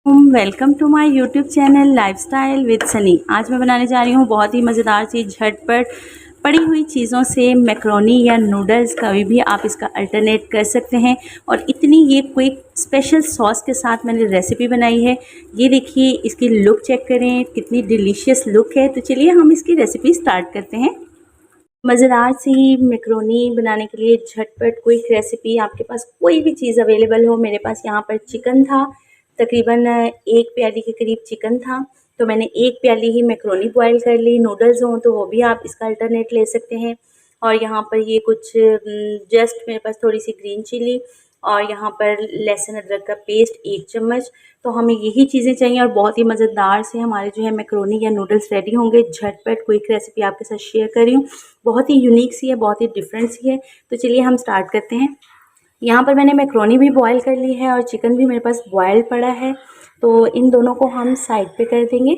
Welcome to my YouTube channel lifestyle with Sunny. आज मैं बनाने जा रही हूँ बहुत ही मज़ेदार सी झटपट पड़ी हुई चीज़ों से मैक्रोनी या नूडल्स। कभी भी आप इसका अल्टरनेट कर सकते हैं और इतनी ये क्विक स्पेशल सॉस के साथ मैंने रेसिपी बनाई है। ये देखिए, इसकी लुक चेक करें, कितनी डिलीशियस लुक है। तो चलिए हम इसकी रेसिपी स्टार्ट करते हैं। मज़ेदार सी मैक्रोनी बनाने के लिए झटपट क्विक रेसिपी, आपके पास कोई भी चीज़ अवेलेबल हो। मेरे पास यहाँ पर चिकन था, तकरीबन 1 प्याली के करीब चिकन था, तो मैंने 1 प्याली ही मैक्रोनी बॉयल कर ली। नूडल्स हों तो वो भी आप इसका अल्टरनेट ले सकते हैं। और यहाँ पर ये कुछ जस्ट मेरे पास थोड़ी सी ग्रीन चिली और यहाँ पर लहसुन अदरक का पेस्ट 1 चम्मच। तो हमें यही चीज़ें चाहिए और बहुत ही मज़ेदार से हमारे जो है मैक्रोनी या नूडल्स रेडी होंगे। झटपट क्विक रेसिपी आपके साथ शेयर कर रही हूँ, बहुत ही यूनिक सी है, बहुत ही डिफरेंट सी है। तो चलिए हम स्टार्ट करते हैं। यहाँ पर मैंने मैक्रोनी भी बॉयल कर ली है और चिकन भी मेरे पास बॉयल पड़ा है, तो इन दोनों को हम साइड पे कर देंगे।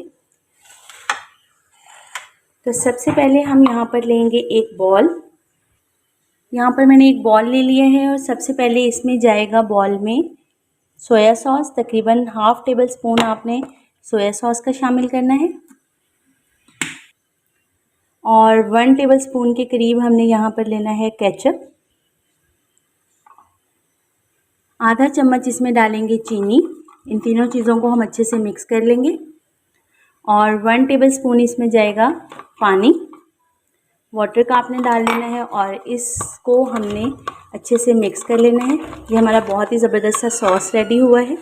तो सबसे पहले हम यहाँ पर लेंगे एक बॉल। यहाँ पर मैंने एक बॉल ले लिया है और सबसे पहले इसमें जाएगा बॉल में सोया सॉस। तकरीबन ½ टेबल स्पून आपने सोया सॉस का शामिल करना है और 1 टेबल स्पून के करीब हमने यहाँ पर लेना है केचप। आधा चम्मच इसमें डालेंगे चीनी। इन तीनों चीज़ों को हम अच्छे से मिक्स कर लेंगे और 1 टेबल स्पून इसमें जाएगा पानी। वाटर का आपने डाल लेना है और इसको हमने अच्छे से मिक्स कर लेना है। ये हमारा बहुत ही ज़बरदस्त सा सॉस रेडी हुआ है।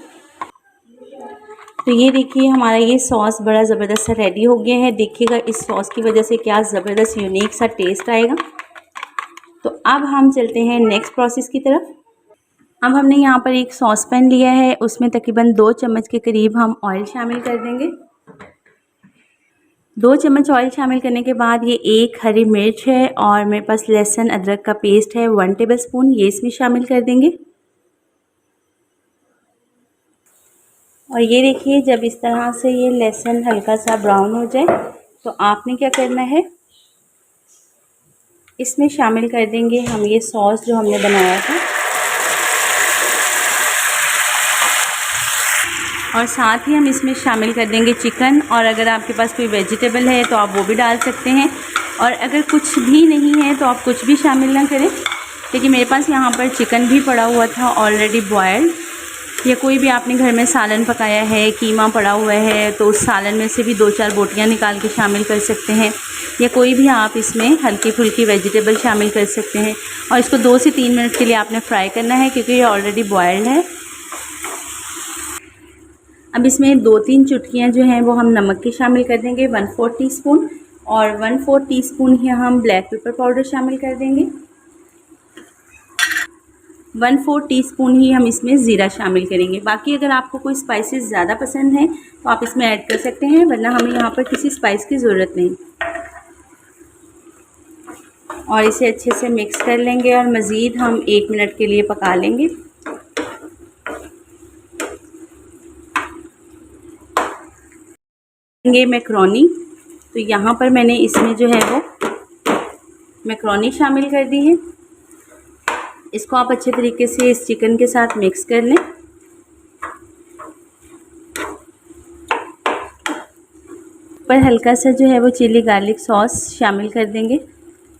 तो ये देखिए, हमारा ये सॉस बड़ा ज़बरदस्त सा रेडी हो गया है। देखिएगा इस सॉस की वजह से क्या ज़बरदस्त यूनिक सा टेस्ट आएगा। तो अब हम चलते हैं नेक्स्ट प्रोसेस की तरफ। अब हमने यहाँ पर एक सॉस पैन लिया है, उसमें तकरीबन 2 चम्मच के करीब हम ऑयल शामिल कर देंगे। 2 चम्मच ऑयल शामिल करने के बाद ये 1 हरी मिर्च है और मेरे पास लहसुन अदरक का पेस्ट है 1 टेबल स्पून, ये इसमें शामिल कर देंगे। और ये देखिए, जब इस तरह से ये लहसुन हल्का सा ब्राउन हो जाए तो आपने क्या करना है, इसमें शामिल कर देंगे हम ये सॉस जो हमने बनाया था और साथ ही हम इसमें शामिल कर देंगे चिकन। और अगर आपके पास कोई वेजिटेबल है तो आप वो भी डाल सकते हैं और अगर कुछ भी नहीं है तो आप कुछ भी शामिल ना करें। लेकिन मेरे पास यहाँ पर चिकन भी पड़ा हुआ था ऑलरेडी बॉयल्ड, या कोई भी आपने घर में सालन पकाया है, कीमा पड़ा हुआ है तो उस सालन में से भी 2-4 बोटियाँ निकाल के शामिल कर सकते हैं, या कोई भी आप इसमें हल्की फुल्की वेजिटेबल शामिल कर सकते हैं। और इसको 2 से 3 मिनट के लिए आपने फ्राई करना है क्योंकि ये ऑलरेडी बॉयल्ड है। अब इसमें 2-3 चुटकियाँ जो हैं वो हम नमक की शामिल कर देंगे, 1/4 टीस्पून, और 1/4 टीस्पून ही हम ब्लैक पेपर पाउडर शामिल कर देंगे। 1/4 टीस्पून ही हम इसमें ज़ीरा शामिल करेंगे। बाकी अगर आपको कोई स्पाइसेस ज़्यादा पसंद है तो आप इसमें ऐड कर सकते हैं, वरना हमें यहाँ पर किसी स्पाइस की ज़रूरत नहीं। और इसे अच्छे से मिक्स कर लेंगे और मज़ीद हम 1 मिनट के लिए पका लेंगे। मैक्रोनी, तो यहाँ पर मैंने इसमें जो है वो मैक्रोनी शामिल कर दी है। इसको आप अच्छे तरीके से इस चिकन के साथ मिक्स कर लें। पर हल्का सा जो है वो चिली गार्लिक सॉस शामिल कर देंगे।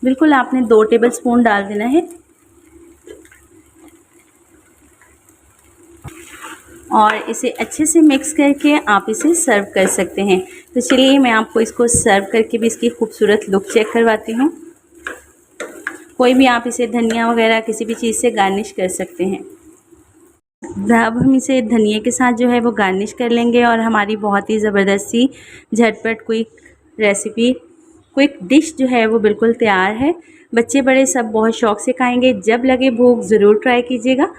बिल्कुल आपने 2 टेबल स्पून डाल देना है और इसे अच्छे से मिक्स करके आप इसे सर्व कर सकते हैं। तो चलिए मैं आपको इसको सर्व करके भी इसकी खूबसूरत लुक चेक करवाती हूँ। कोई भी आप इसे धनिया वगैरह किसी भी चीज़ से गार्निश कर सकते हैं। अब हम इसे धनिया के साथ जो है वो गार्निश कर लेंगे और हमारी बहुत ही ज़बरदस्त सी झटपट क्विक रेसिपी, क्विक डिश जो है वो बिल्कुल तैयार है। बच्चे बड़े सब बहुत शौक़ से खाएंगे। जब लगे भूख ज़रूर ट्राई कीजिएगा।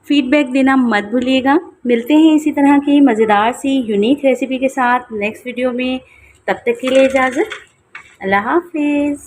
फीडबैक देना मत भूलिएगा। मिलते हैं इसी तरह की मज़ेदार सी यूनिक रेसिपी के साथ नेक्स्ट वीडियो में। तब तक के लिए इजाज़त। अल्लाह हाफिज़।